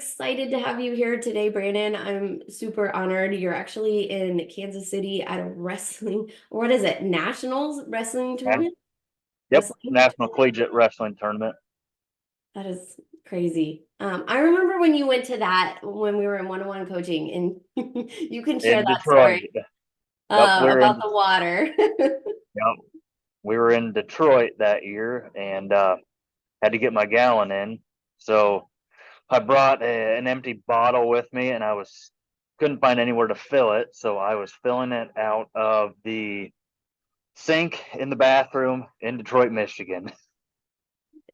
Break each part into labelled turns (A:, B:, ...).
A: excited to have you here today, Brandon. I'm super honored. You're actually in Kansas City at a wrestling, or what is it, Nationals wrestling
B: And
A: tournament?
B: yep,
A: Wrestling?
B: National Collegiate Wrestling Tournament
A: That is crazy. I remember when you went to that when we were in one-on-one coaching, and you can share
B: in
A: that
B: Detroit.
A: story
B: Yep,
A: about the water.
B: yep, we were in Detroit that year and had to get my gallon in. So I brought an empty bottle with me, and I was couldn't find anywhere to fill it, so I was filling it out of the sink in the bathroom in Detroit, Michigan.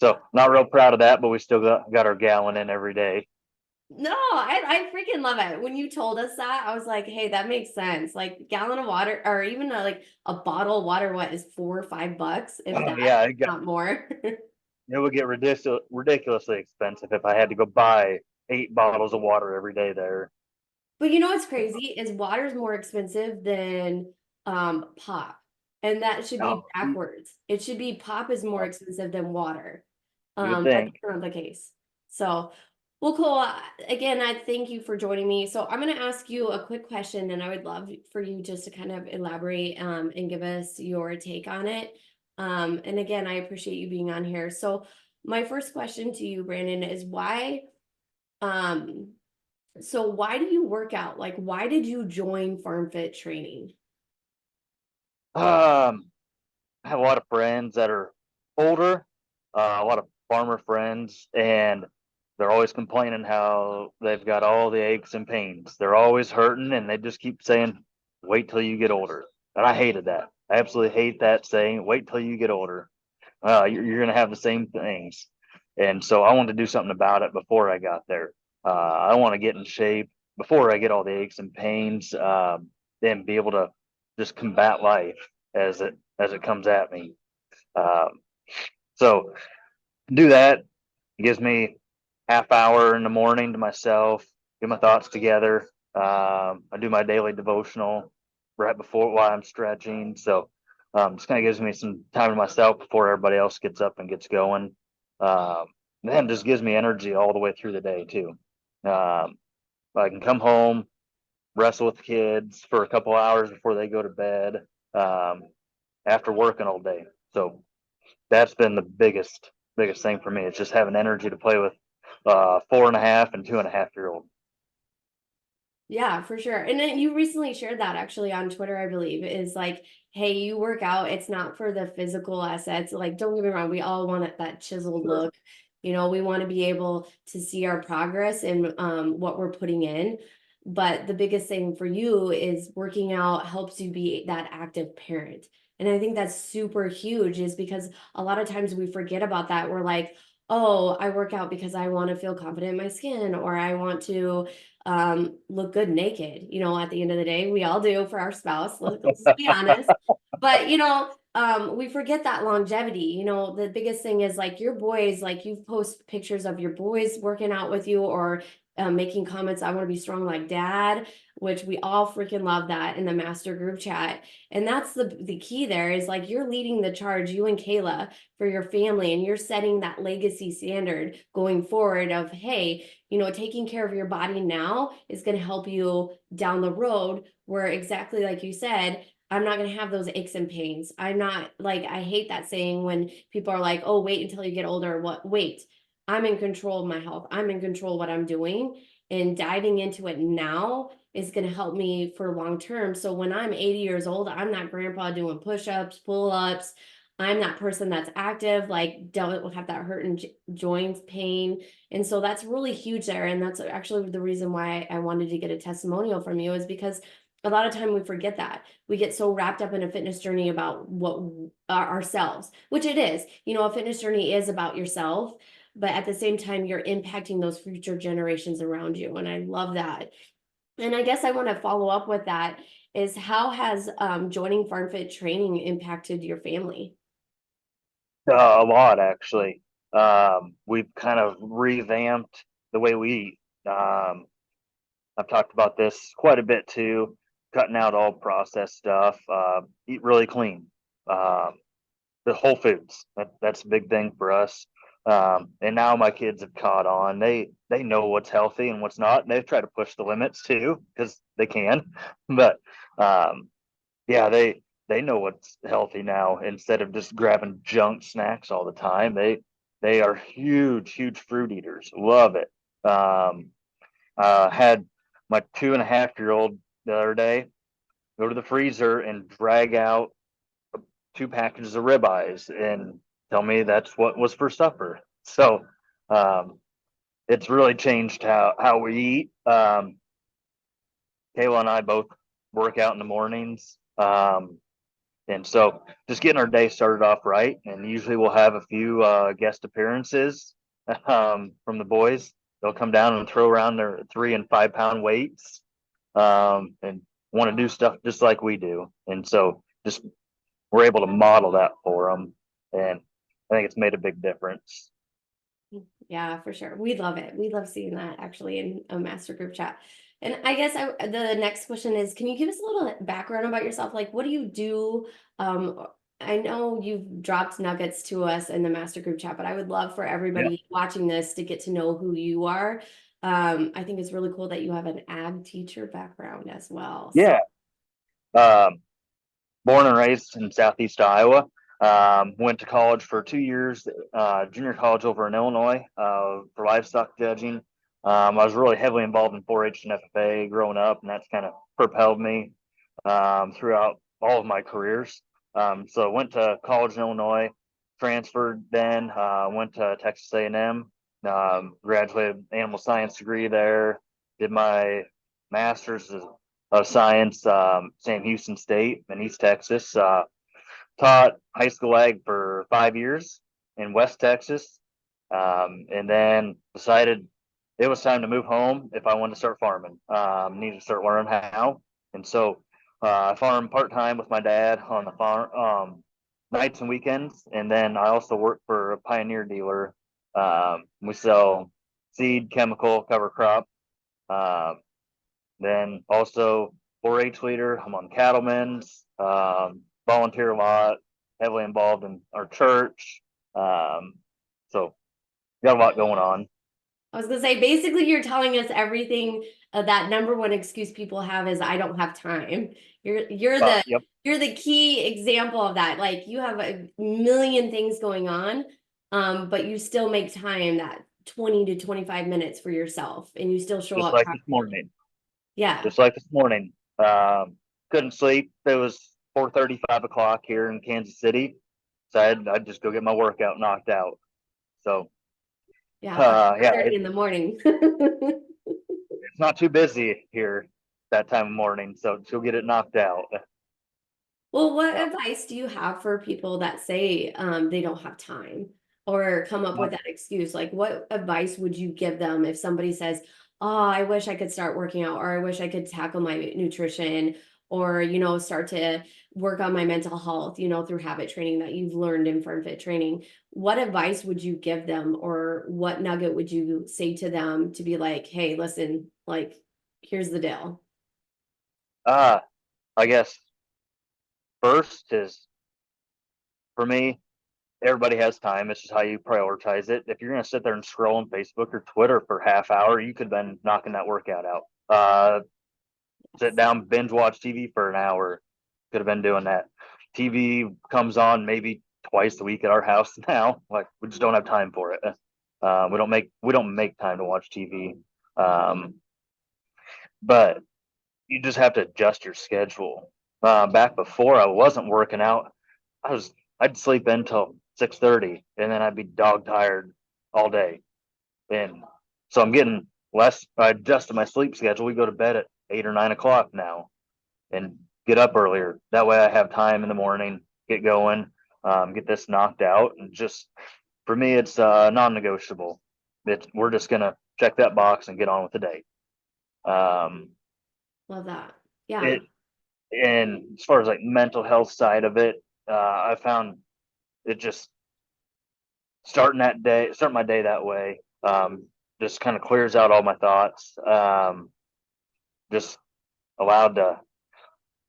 B: So not real proud of that, but we still got our gallon in every day.
A: No, I freaking love it. When you told us that, I was like, hey, that makes sense. Like gallon of water, or even like a bottle of water, what is $4 or $5, if
B: Oh
A: that,
B: yeah,
A: not more.
B: it would get ridiculously expensive if I had to go buy 8 bottles of water every day there.
A: But you know what's crazy is water is more expensive than pop. And that should be
B: Oh,
A: backwards. It should be pop is more
B: oh,
A: expensive than water.
B: you would
A: But
B: think.
A: that's not the case. So, well, cool. Again, I thank you for joining me. So I'm going to ask you a quick question, and I would love for you just to kind of elaborate and give us your take on it. And again, I appreciate you being on here. So my first question to you, Brandon, is um, why do you work out? Like, why did you join Farm Fit training?
B: I have a lot of friends that are older, a lot of farmer friends, and they're always complaining how they've got all the aches and pains. They're always hurting, and they just keep saying, "Wait till you get older." And I hated that. I absolutely hate that saying, "Wait till you get older." You're going to have the same things. And so I wanted to do something about it before I got there. I want to get in shape before I get all the aches and pains, and be able to just combat life as it comes at me. Um, so do that. It gives me half hour in the morning to myself, get my thoughts together. I do my daily devotional right before while I'm stretching. So just kind of gives me some time to myself before everybody else gets up and gets going. Um, then just gives me energy all the way through the day too. Um, I can come home, wrestle with the kids for a couple hours before they go to bed, um, after working all day. So that's been the biggest thing for me. It's just having energy to play with 4.5 and 2.5 year old.
A: Yeah, for sure. And then you recently shared that actually on Twitter, I believe, is like, hey, you work out, it's not for the physical assets. Like, don't get me wrong, we all want that chiseled
B: Sure.
A: look. You know, we want to be able to see our progress and what we're putting in. But the biggest thing for you is working out helps you be that active parent. And I think that's super huge, is because a lot of times we forget about that. We're like, oh, I work out because I want to feel confident in my skin, or I want to look good naked. You know, at the end of the day, we all do for our spouse. Let's be honest. But we forget that longevity. You know, the biggest thing is like your boys, like you've post pictures of your boys working out with you, or making comments, I want to be strong like dad, which we all freaking love that in the master group chat. And that's the key there, is like you're leading the charge, you and Kayla, for your family, and you're setting that legacy standard going forward of, hey, taking care of your body now is going to help you down the road, where exactly like you said, I'm not going to have those aches and pains. I'm not, like, I hate that saying when people are like, oh, wait until you get older. What? Wait, I'm in control of my health. I'm in control of what I'm doing. And diving into it now is going to help me for long term. So when I'm 80 years old, I'm not grandpa doing push ups, pull ups. I'm that person that's active, like don't have that hurt and joints pain. And so that's really huge there. And that's actually the reason why I wanted to get a testimonial from you, is because a lot of time we forget that. We get so wrapped up in a fitness journey about what ourselves, which it is. A fitness journey is about yourself, but at the same time, you're impacting those future generations around you. And I love that. And I guess I want to follow up with that, is how has joining Farm Fit training impacted your family?
B: A lot actually. We've kind of revamped the way we eat. I've talked about this quite a bit too, cutting out all processed stuff, eat really clean. Um, the whole foods, that's a big thing for us. And now my kids have caught on. They know what's healthy and what's not. And they've tried to push the limits too because they can. But um, yeah, they know what's healthy now instead of just grabbing junk snacks all the time. They are huge fruit eaters. Love it. Had my 2.5-year-old the other day go to the freezer and drag out 2 packages of ribeyes and tell me that's what was for supper. So um, it's really changed how we eat. Kayla and I both work out in the mornings. And so just getting our day started off right. And usually we'll have a few guest appearances from the boys. They'll come down and throw around their 3 and 5 pound weights and want to do stuff just like we do. And so just we're able to model that for them. And I think it's made a big difference.
A: Yeah, for sure. We love it. We love seeing that actually in a master group chat. And I guess the next question is, can you give us a little background about yourself? Like, what do you do? I know you've dropped nuggets to us in the master group chat, but I would love for
B: Yeah.
A: everybody watching this to get to know who you are. I think it's really cool that you have an ag teacher background as well. So
B: Yeah. Um, Born and raised in Southeast Iowa. Went to college for 2 years, junior college over in Illinois for livestock judging. I was really heavily involved in 4-H and FFA growing up, and that's kind of propelled me throughout all of my careers. So went to college in Illinois, transferred then, went to Texas A&M, graduated animal science degree there, did my master's of science, Sam Houston State in East Texas. Taught high school ag for 5 years in West Texas, and then decided it was time to move home if I wanted to start farming. Needed to start learning how, and so I farm part time with my dad on the farm, nights and weekends, and then I also work for a Pioneer dealer. We sell seed, chemical, cover crop. Um, then also 4-H leader. I'm on cattlemen's, volunteer a lot, heavily involved in our church. So got a lot going on.
A: I was gonna say, basically, you're telling us everything. That number one excuse people have is I don't have time. You're the
B: Yep.
A: you're the key example of that. Like you have a million things going on, but you still make time that 20 to 25 minutes for yourself, and you still show
B: Just
A: up
B: like this
A: properly.
B: morning.
A: Yeah.
B: Just like this morning. Couldn't sleep. It was 4:30, 5 o'clock here in Kansas City. So I'd just go get my workout knocked out. So
A: Yeah, for
B: yeah,
A: 4:30 in the morning.
B: it's not too busy here that time of morning. So she'll get it knocked out.
A: Well, what
B: Yeah.
A: advice do you have for people that say they don't have time or come up with that excuse? Like, what advice would you give them if somebody says, "Oh, I wish I could start working out, or I wish I could tackle my nutrition, or start to work on my mental health, through habit training that you've learned in firm fit training." What advice would you give them, or what nugget would you say to them to be like, "Hey, listen, like, here's the deal."
B: Uh, I guess first is for me, everybody has time. It's just how you prioritize it. If you're going to sit there and scroll on Facebook or Twitter for half hour, you could have been knocking that workout out. Sit down, binge watch TV for an hour. Could have been doing that. TV comes on maybe twice a week at our house now. Like we just don't have time for it. We don't make time to watch TV. Um, but you just have to adjust your schedule. Back before I wasn't working out, I'd sleep in till 6:30, and then I'd be dog tired all day. And so I'm getting less. I adjusted my sleep schedule. We go to bed at 8 or 9 o'clock now, and get up earlier. That way, I have time in the morning. Get going, get this knocked out, and just for me, it's non-negotiable. We're just gonna check that box and get on with the day. Um,
A: Love that. Yeah.
B: it and as far as like mental health side of it, I found it just starting my day that way, just kind of clears out all my thoughts. Just allowed to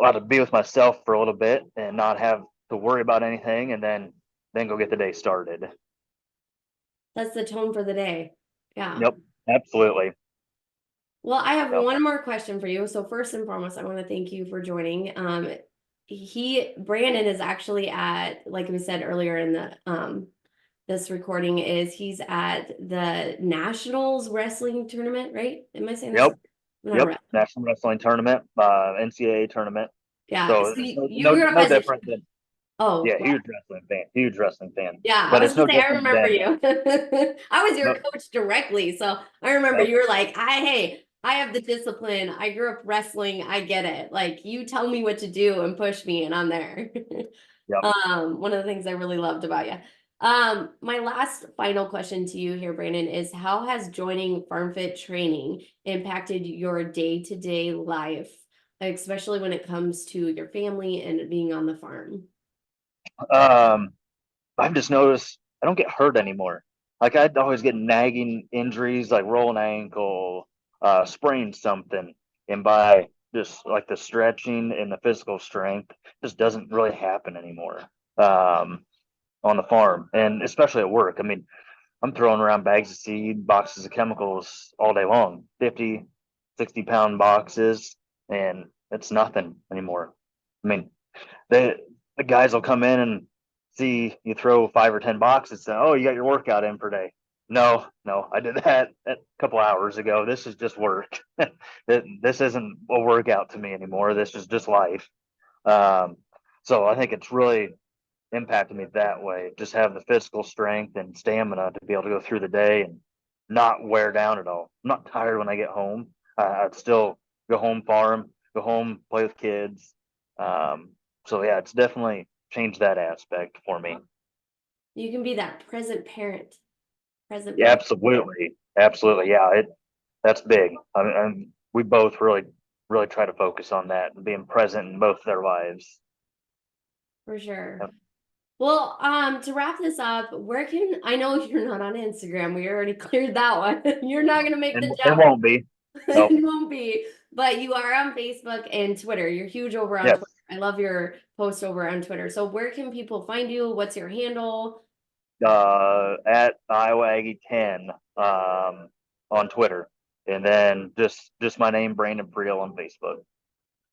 B: allowed to be with myself for a little bit and not have to worry about anything, and then go get the day started.
A: That's the tone for the day. Yeah.
B: Yep, absolutely.
A: Well, I have
B: Yep,
A: one more question for you. So first and foremost, I want to thank you for joining. Brandon is actually at, like we said earlier in the this recording, is he's at the Nationals wrestling tournament, right? Am I saying
B: yep,
A: that? Not a
B: yep.
A: wrestling.
B: National Wrestling Tournament, NCAA tournament.
A: Yeah.
B: So
A: So
B: it's
A: you grew up
B: no
A: as a,
B: different than,
A: oh,
B: yeah, huge wrestling fan.
A: yeah, I
B: But
A: was
B: it's
A: gonna
B: no
A: say I
B: different
A: remember
B: than,
A: you. I was your
B: nope,
A: coach directly, so I remember
B: yep,
A: you were like, I have the discipline. I grew up wrestling. I get it. Like you tell me what to do and push me, and I'm there.
B: yep.
A: One of the things I really loved about you. My last final question to you here, Brandon, is how has joining FarmFit training impacted your day-to-day life, especially when it comes to your family and being on the farm?
B: Um, I've just noticed I don't get hurt anymore. Like I'd always get nagging injuries, like roll an ankle, sprain something, and by just like the stretching and the physical strength, just doesn't really happen anymore on the farm, and especially at work. I mean, I'm throwing around bags of seed, boxes of chemicals all day long, 50, 60 pound boxes, and it's nothing anymore. I mean, they the guys will come in and see you throw 5 or 10 boxes and, oh, you got your workout in for day. No, no, I did that a couple hours ago. This is just work. This isn't a workout to me anymore. This is just life. Um, so I think it's really impacted me that way. Just have the physical strength and stamina to be able to go through the day and not wear down at all. I'm not tired when I get home. I'd still go home, farm, go home, play with kids. Um, so yeah, it's definitely changed that aspect for me.
A: You can be that present parent, present
B: Yeah,
A: parent.
B: absolutely, absolutely. Yeah, that's big. We both really try to focus on that and being present in both their lives.
A: For sure.
B: Yep.
A: Well, to wrap this up, where can I know you're not on Instagram? We already cleared that one. You're not gonna make the
B: And
A: jump.
B: won't be. Nope.
A: You won't be, but you are on Facebook and Twitter. You're huge over on Twitter.
B: Yes.
A: I love your post over on Twitter. So where can people find you? What's your handle?
B: At Iowa Aggie 10 on Twitter, and then just my name, Brandon Freel, on Facebook.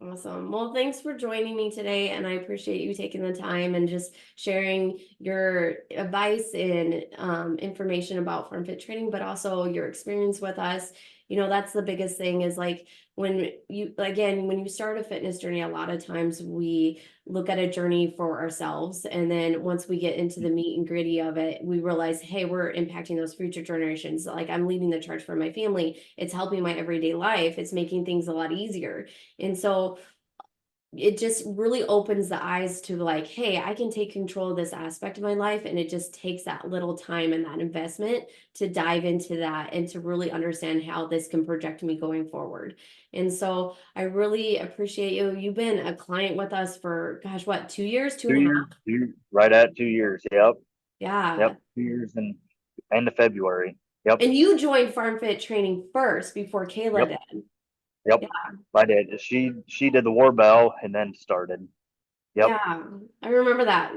A: Awesome. Well, thanks for joining me today, and I appreciate you taking the time and just sharing your advice and information about farm fit training, but also your experience with us. You know, that's the biggest thing is like when you start a fitness journey, a lot of times we look at a journey for ourselves. And then once we get into the meat and gritty of it, we realize, hey, we're impacting those future generations. Like I'm leading the charge for my family. It's helping my everyday life. It's making things a lot easier. And so it just really opens the eyes to like, hey, I can take control of this aspect of my life. And it just takes that little time and that investment to dive into that and to really understand how this can project me going forward. And so I really appreciate you. You've been a client with us for, gosh, what, 2 years, two
B: Two
A: and a
B: years,
A: half?
B: right at 2 years. Yep,
A: Yeah.
B: yep. 2 years and end of February. Yep,
A: And you joined Farm Fit training first before Kayla
B: yep,
A: did.
B: yep.
A: Yeah.
B: I did. She did the war bell and then started. Yep,
A: Yeah, I remember that.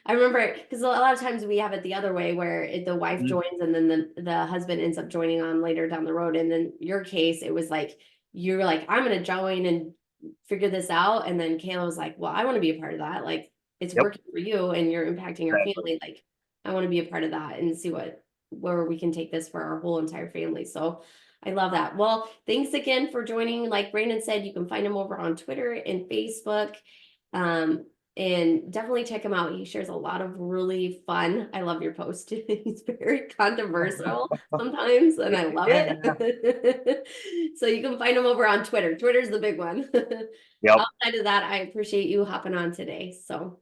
A: I remember because a lot of times we have it the other way where the wife
B: mm,
A: joins and then the husband ends up joining on later down the road. And then your case, it was like you're like, I'm gonna join and figure this out. And then Kayla was like, well, I want to be a part of that. Like it's
B: yep,
A: working for you and you're impacting our
B: exactly.
A: family. Like I want to be a part of that and see where we can take this for our whole entire family. So I love that. Well, thanks again for joining. Like Brandon said, you can find him over on Twitter and Facebook. Um, and definitely check him out. He shares a lot of really fun. I love your post. He's very controversial sometimes, and I love
B: Yeah.
A: it. So you can find him over on Twitter. Twitter's the big one.
B: Yep.
A: Outside of that, I appreciate you hopping on today. So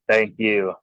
B: Thank you.